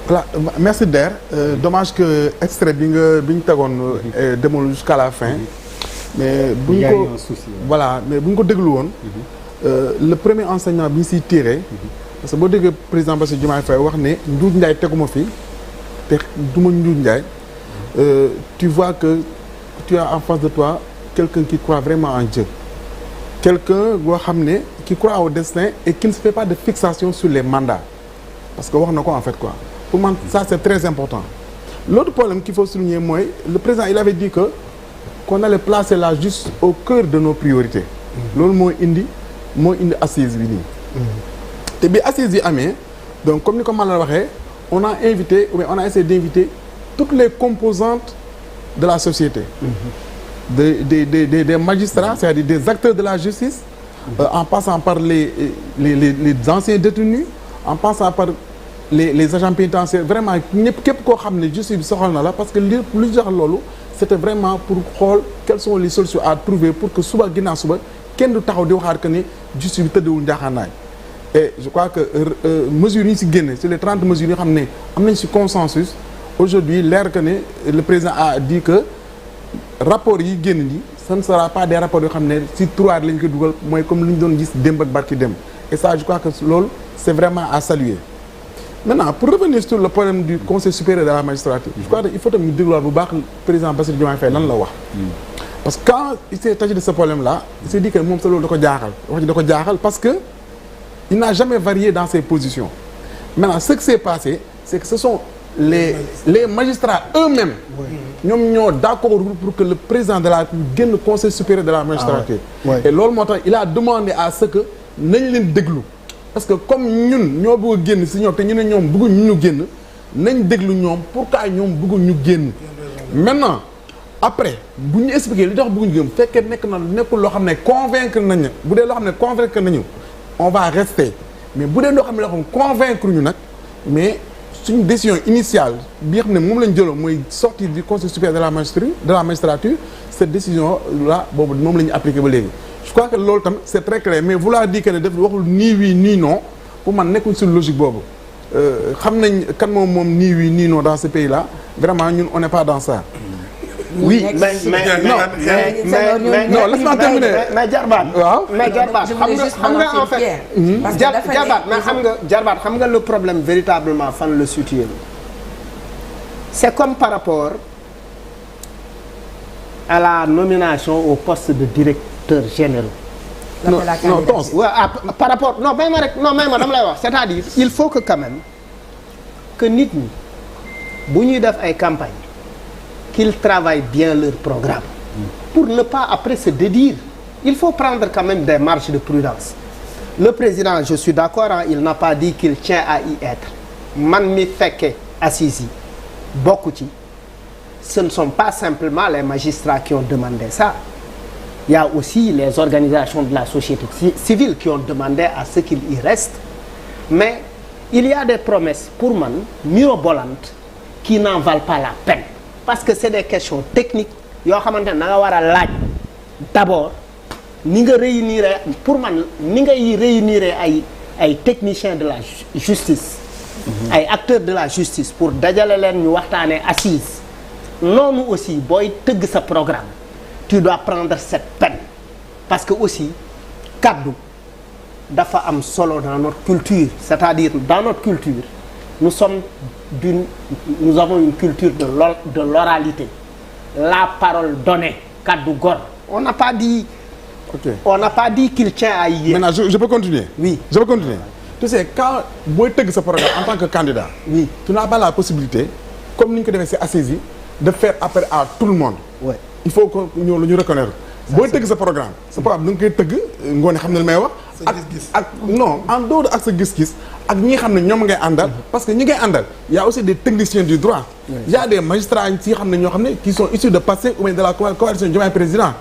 voilà merci Der dommage que extrait bi ñu tegoon demul jusqu'à la fin. mais bu ñu ko voilà mais bu ñu ko déglu woon. le premier enseignement bi ñu siy tiré. parce que boo déggee président Bassirou Diomaye Faye wax ne Ndour Ndiaye teguma fi te du ma Ndour Ndiaye tu vois que tu as en face de toi quelqu'un qui croit vraiment en Dieu. quelqu'un boo xam ne qui croit au destin et qui ne se fait pas de fixation sur les mandats parce que wax na ko en fait quoi pour man ça c'est très important. L'autre problème qu'il faut souligner mooy le président il avait dit que qu'on allait placer la justice au cœur de nos priorités. loolu moo indi assise bi nii. te bi assise yi amee donc comme ni ko man la waxee on a invité ou bien on a essayé d'inviter toutes les composantes de la société. des magistrats, c'est-à-dire des acteurs de la justice, en passant par les anciens détenus, en passant par les agents pénitentiaires, vraiment ñëpp képp koo xam ne justice bi soxal na la parce que lu jox loolu c'était vraiment pour xool quelles sont les solutions à trouver pour que suba ginnaaw suba kenn du taxaw di waxaat que ni justice bi tëddewul njaaxaanaay. et je crois que mesures yi ñu si génne sur les 30 mesures yoo xam ne am nañ si consensus aujourd'hui leer que ne le président a dit que rapport yi génn ni ça ne sera pas des rapports yoo xam ne si tiroir lañ ko dugal mooy comme li ñu doon gis démb ak barki démb et ça je crois que loolu c'est vraiment à saluer. Maintenant pour revenir sur le problème du conseil supérieur de la magistrature je crois que il faut tamit ñu dégluwaat bu baax président Bassirou Diomaye Faye lan la wax. parce que quand il s'est agi de ce problème là il s'est dit que moom sa loolu da ko jaaxal wax ji da ko jaaxal parce que il n'a jamais varié dans ses positions. Maintenant ce qui s'est passé c'est que ce sont les magistrats eux-mêmes ñoom ñoo d'accord pour que le président de la République génn conseil supérieur de la magistrature. et loolu moo tax il a demandé à ce que nañ leen déglu parce que comme ñun ñoo bëgg a génn si ñoom te ñu ne ñoom bëgguñ ñu génn nañ déglu ñoom pourquoi ñoom bëgguñ ñu génn. maintenant après bu ñu expliquer li tax bëgguñ génn fekkee nekkul loo xam ne convaincre nañ bu dee loo xam ne convaincre nañu on va rester mais bu dee loo xam ne loo xam convaincre ñu nag mais suñu décision initiale bi nga xam ne moom lañ jëloon mooy sortir du conseil supérieur de la magistrature cette décision là boobu moom la ñu appliqué ba léegi. je crois que loolu tam c'est très clair mais vouloir dire que ne def waxul ni oui ni non pour man nekkul sur logique boobu xam nañ kan moom ni oui ni non dans ce pays là vraiment ñun on n'est pas dans ça. oui non laisse-moi terminer mais Jarbaat. waaw mais Jarbaat xam nga en fait. Jarbaat xam nga le problème véritablement fan le situé c'est comme par rapport à la nomination au poste de directeur général. non par rapport non may ma dama lay wax c'est-à-dire il faut que quand même que nit ñi bu ñuy def ay campagne qu'ils travaillent bien leur programme pour ne pas après se dédire. Il faut prendre quand même des marges de prudence. Le président, je suis d'accord, il n'a pas dit qu'il tient à y être. Man mi fekke assise yi bokku ci. Ce ne sont pas simplement les magistrats qui ont demandé ça. Il y a aussi les organisations de la société civile qui ont demandé à ce qu'il y reste. Mais il y a des promesses pour man mirobolantes qui n'en valent pas la peine. Parce que c'est des questions techniques yoo xamante ne da nga war a laaj d'abord ni nga réunir pour man ni ngay réunir ay techniciens de la justice. ay acteurs de la justice pour dajale leen ñu waxtaanee assise noonu aussi booy tëgg sa programme tu dois prendre cette peine parce que aussi kaddu dafa am solo dans notre culture c'est-à-dire dans notre culture nous avons une culture de l'oralité. La parole donnée, kaddu gor. On n'a pas dit qu'il tient à y être. Maintenant, je peux continuer. Oui. Je peux continuer. Tu sais, quand booy tëgg sa programme en tant que candidat, oui, tu n'as pas la possibilité, comme ni ñu ko defee ci assise yi, de faire appel à tout le monde. Ouais. Il faut que ñu reconnaître. booy tëgg sa programme da nga koy tëgg ngoone xam ne li may wax. ak non en dehors ak sa gis-gis ak ñi nga xam ne ñoom ngay àndal parce que ñi ngay àndal y a aussi des techniciens du droit. Il y a des magistrats yi xam ne ñoo xam ne qui sont issus de Pastef ou bien de la coalition Diomaye Président.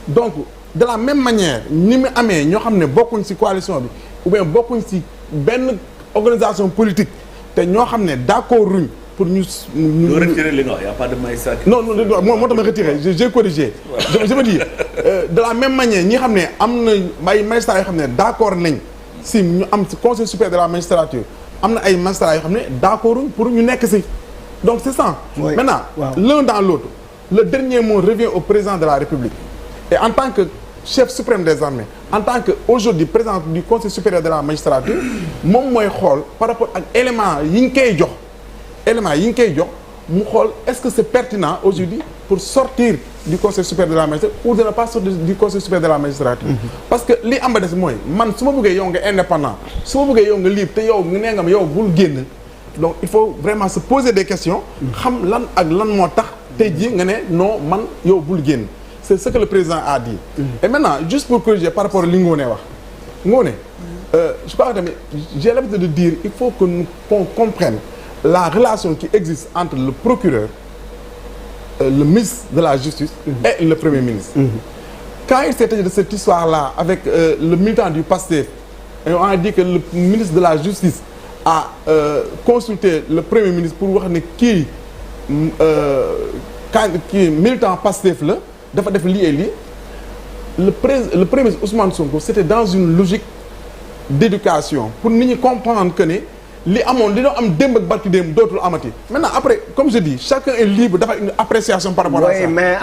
donc de la même manière ni mu amee ñoo xam ne bokkuñ ci coalition bi ou bien bokkuñ ci benn organisation politique te ñoo xam ne d'accord ruñ pour ñu retirer li nga wax y a pas de magistrat. non moo tax ma retiré j'ai corrigé. je veux dire de la même manière ñi xam ne am na ay magistrats yoo xam ne d'accord nañ si ñu am ci conseil supérieur de la magistrature am na ay magistrats yoo xam ne d'accord pour ñu nekk ci donc c'est ça. Oui. Maintenant l'un dans l'autre le dernier mot revient au président de la République et en tant que chef suprême des armées en tant que aujourd'hui président du Conseil supérieur de la magistrature moom mooy xool par rapport ak éléments yi ñu koy jox mu xool est-ce que c'est pertinent aujourd'hui pour sortir du Conseil supérieur de la magistrature ou de ne pas sortir du Conseil supérieur de la magistrature parce que li am ba des mooy man su ma bëggee yow nga indépendant su ma bëggee yow nga libre te yow nee nga ma yow bul génn donc il faut vraiment se poser des questions xam lan ak lan moo tax tey jii nga ne non man yow bul génn c'est ce que le président a dit et maintenant juste pour corriger par rapport li Ngoné wax Ngoné je crois que tamit j'ai l'habitude de dire il faut que nous qu'on comprenne la relation qui existe entre le procureur le ministre de la Justice et le Premier ministre quand il s'est agi de cette histoire-là avec le militant du PASTEF et on a dit que le ministre de la Justice a consulté le Premier ministre pour wax ne kii militant PASTEF la dafa def lii et lii le Premier ministre Ousmane Sonko c'était dans une logique d'éducation pour nit ñi comprendre que ne li amoon li doon am démb ak barki démb dootul amati maintenant après comme je dis chacun est libre dafa une appréciation par rapport à ça. mais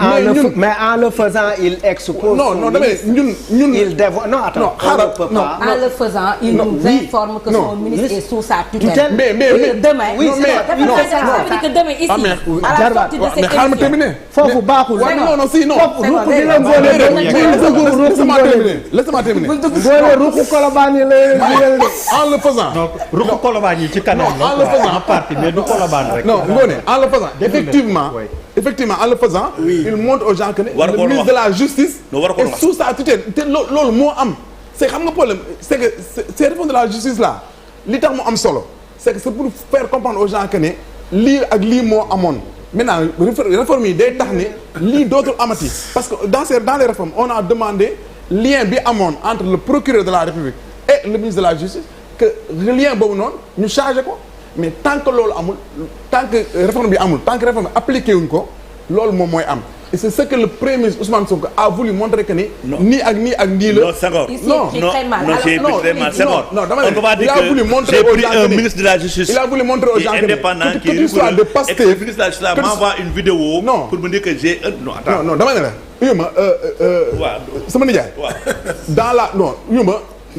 en le faisant il expose. non damay ñun il dévoile non attends. en le faisant il nous informe que son ministre est sous sa tutelle. mais demain. oui que demain ici. à la sortie de cette émission xaaral ma terminer. foofu baaxul. non si non. laisse-moi terminer. en le faisant. ruqu Colobane yi ci kanam la. en le faisant en partie mais du Colobane rek. non Ngoné en le faisant effectivement en le faisant. il montre aux gens que ne le ministre de la justice. est sous sa tutelle te loolu moo am. c'est xam nga problème c'est que ces réformes de la justice là li tax mu am solo c'est que c'est pour faire comprendre aux gens que ne lii ak lii moo amoon maintenant réforme yi day tax ne lii dootul amati parce que dans les réformes on a demandé lien bi amoon entre le procureur de la République et le ministre de la justice que lien boobu noonu ñu changé ko mais tant que loolu amul tant que réforme bi amul tant que réforme bi appliqué wuñ ko loolu moom mooy am et c'est ce que le premier ministre Ousmane Sonko a voulu montrer que ni. nii ak nii ak nii la. non Senghor. non j'ai pris très mal Senghor. non dama ne il a voulu montrer aux gens un ministre de la justice. il a voulu montrer aux gens que indépendant qui est l'histoire de Pastef. et que le ministre de la justice m'envoie une vidéo. non pour me dire que j'ai non attends. non dama ne la. yuma sama nijaay. waaw dans la non yuma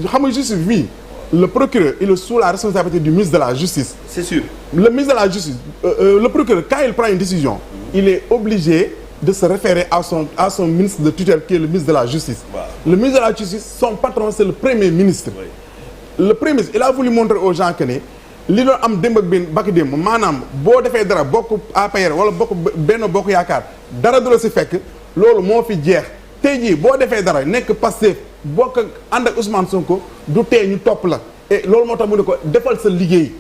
xam nga justice bi le procureur il est sous la responsabilité du ministre de la justice. c'est sûr. le ministre de la justice le procureur quand il prend une décision il est obligé de se référer à son ministre de tutelle qui est le ministre de la justice. Wow. Le ministre de la justice son patron c'est le premier ministre. Oui. Le premier ministre il a voulu montrer aux gens que ne li doon am démb ak benn bakki démb maanaam boo defee dara bokk APR wala bokk benn bokk yaakaar dara du la si fekk loolu moo fi jeex tey jii boo defee dara nekk Pastef bokk ak ànd ak Ousmane Sonko du tee ñu topp la et loolu moo tax mu ne ko defal sa liggéey.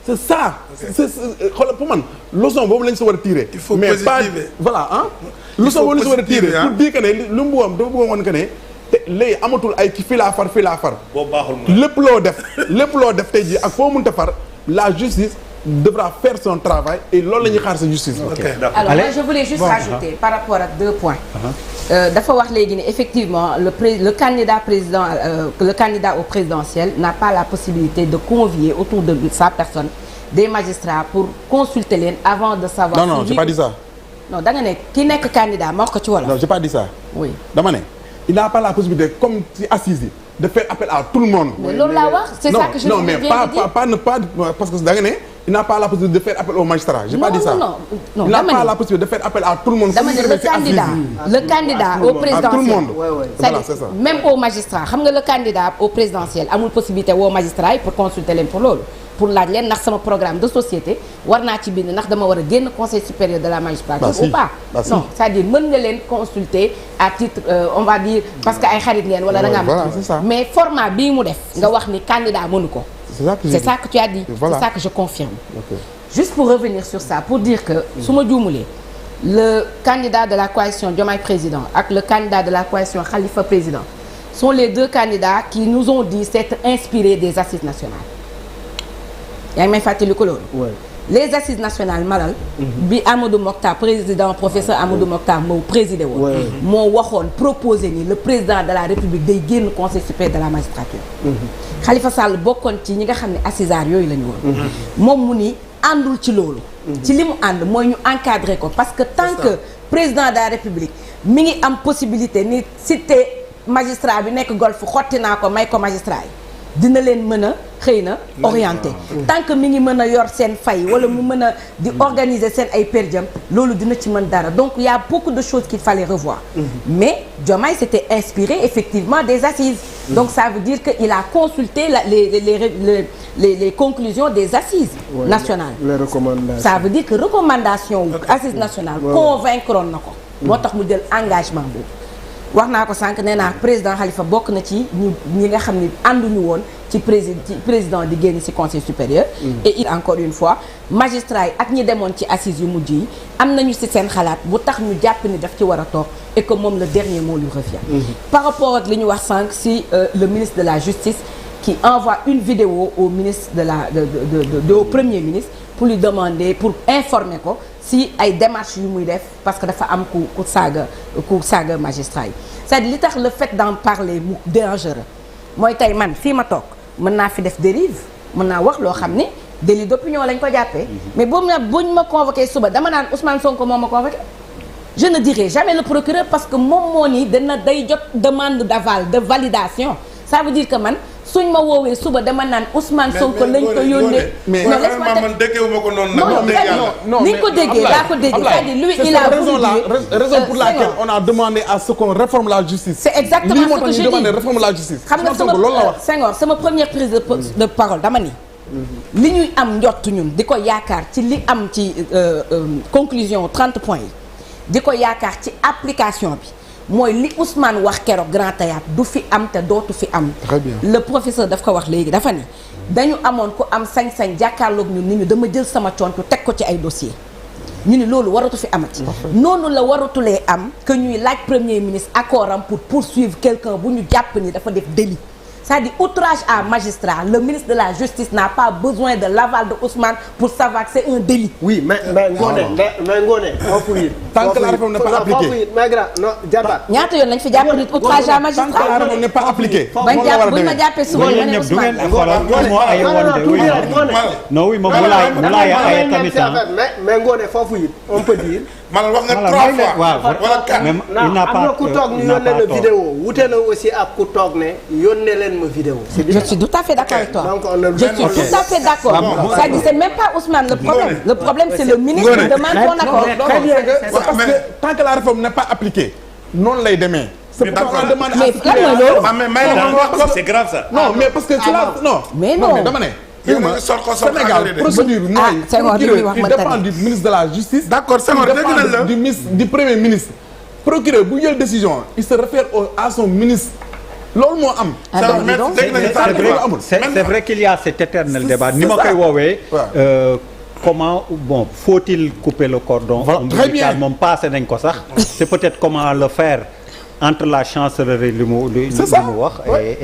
c'est ça c'est xoolal pour man leçon boobu lañ si war a tirer. il faut mais pas voilà ah. leçon boobu lañ si war a tirer pour dire que ne lu mu bëggoon dafa bëggoon woon que ne te léegi amatul ay ki fii laa far fii laa far. boobu baaxul lépp loo def tey jii ak foo mënta far la justice devra faire son travail et loolu la ñuy xaar sa justice. ok alors moi je voulais juste rajouter par rapport ak 2 points. dafa wax léegi ne effectivement le candidat président le candidat au présidentiel n'a pas la possibilité de convier autour de sa personne des magistrats pour consulter leen avant de savoir. non j'ai pas dit ça. non da nga ne ki nekk candidat ma wax ko ci wolof. non j'ai pas dit ça. oui dama ne il n'a pas la possibilité comme ci assise yi de faire appel à tout le monde. mais loolu laa wax c'est ça que je viens de dire. non mais pas parce que da nga ne il n'a pas la possibilité de faire appel aux magistrats. J'ai pas dit ça. non il n'a pas la possibilité de faire appel à tout le monde. dama ne le candidat au présidentiel. à tout le monde. Voilà, c'est ça. Même aux magistrats xam nga le candidat au présidentiel amul possibilité woo magistrats yi pour consulter leen pour loolu. pour laaj leen ndax sama programme de société war naa ci bind ndax dama war a génn conseil supérieur de la magistrature ou pas. non c'est-à-dire mën nga leen consulter à titre on va dire parce que ay xarit ngeen wala da nga am. mais format bii mu def nga wax ni candidat mënu ko. c'est ça que tu as dit. Voilà. C'est ça que je confirme. Okay. Juste pour revenir sur ça pour dire que su ma juumulee le candidat de la coalition Diomaye président ak le candidat de la coalition Khalifa président sont les 2 candidats qui nous ont dit s'être inspirés des assises nationales. yaa ngi may fàttali ko loolu. les assises nationales Malal. bi Amadou Mokhtar président professeur Amadou Mokhtar moo présidé woon. moo waxoon proposé ni le président de la République day génn conseil supérieur de la magistrature. Khalifa Sall bokkoon ci ñi nga xam ne assises yooyu la ñu woon. moom mu ni àndul ci loolu. ci li mu ànd mooy ñu encadrer ko parce que tant que président de la République mi ngi am possibilité ni cité magistrat bi nekk golf xotti naa ko may ko magistrat yi. dina leen mën a xëy na orienté tant que mi ngi mën a yor seen fay wala mu mën a di organiser seen ay per diem loolu dina ci mën dara donc il y a beaucoup de choses qu'il fallait revoir mais Diomaye s'était inspiré effectivement des assises donc ça veut dire que il a consulté les conclusions des assises nationales les recommandations ça veut dire que recommandation assises nationales convaincre na ko moo tax mu jël engagement boobu wax naa ko sànq nee naa président Khalifa bokk na ci ñi nga xam ni ànduñu woon ci président di génn ci conseil supérieur et il encore une fois magistrat yi ak ñi demoon ci assises yu mujj yi am nañu ci seen xalaat bu tax ñu jàpp ni daf ci war a toog et que moom le dernier mot lui revient par rapport ak li ñu wax sànq ci le ministre de la justice qui envoie une vidéo au ministre au premier ministre pour lui demander pour informer ko si ay démarches yu muy def parce que dafa am ku saaga magistrat yi c'est-à-dire li tax le fait d'en parler mu dangereux mooy tey man fii ma toog mën naa fi def dérive mën naa wax loo xam ni délit d'opinion lañ ko jàppee mais buñ ma convoqué suba dama naan Ousmane Sonko moo ma convoqué je ne dirai jamais le procureur parce que moom moo ni day jot demande d'aval de validation ça veut dire que man suñ ma woowee suba dama naan Ousmane Sonko lañ ko yónnee. mais non laisse-moi man déggewuma ko noonu. non ni ko déggee laa ko déggee c'est-à-dire lui il a raison pour laquelle on a demandé à ce qu'on réforme la justice. c'est exactement ce que je dis demandé réforme la justice. xam nga Senghor sama première prise de parole dama ni. li ñuy am njott ñun di ko yaakaar ci li am ci conclusion 30 points yi di ko yaakaar ci application bi. mooy li Ousmane wax keroog Grand Théâtre du fi am te dootu fi am. Très bien. Le professeur daf ko wax léegi dafa ni dañu amoon ku am sañ-sañ jàkkaarloog ñun ni ñu dama jël sama contu teg ko ci ay dossier ñu ni loolu waratu fi amati. noonu la waratulee am que ñuy laaj premier ministre accord am pour poursuivre quelqu'un bu ñu jàpp ni dafa def délit. C'est-à-dire outrage à magistrat le ministre de la justice n'a pas besoin de l'aval de Ousmane pour savoir que c'est un délit. Oui mais Ngoné foofu it. tant que la réforme n'est pas appliquée foofu it mais grand non jàmbaat. ñaata yoon lañ fi jàpp nit outrage à magistrat. tant que la réforme n'est pas appliquée. buñ ma jàppee suba ma ne Ousmane. non oui moom Moulay ay tamit mais Ngoné foofu it on peut dire. man wax nga 3 fois. wala 4. am na ku toog ñu yónnee la vidéo wute na aussi ak ku toog ne yónnee leen ma vidéo. Je suis tout à fait d'accord avec toi. Donc on a je suis tout à fait d'accord. C'est-à-dire c'est même pas Ousmane le problème. Le problème c'est le ministre qui demande son accord. Très bien. C'est parce que tant que la réforme n'est pas appliquée noonu lay demee. C'est pourquoi on demande mais lan mooy loolu. mais c'est grave ça. non mais parce que tu l'as non. mais non dama ne. Sénégal procédure ñooy procureur qui dépend du ministre de la justice. D'accord Senghor dégg nañ la du ministre du premier ministre. Procureur bu jël décision il se réfère à son ministre. loolu moo am. c'est vrai qu'il y a cet éternel débat ni ma koy woowee. comment bon faut-il couper le cordon ombilical moom passé nañ ko sax. c'est peut-être comment le faire entre la chancellerie li mu wax.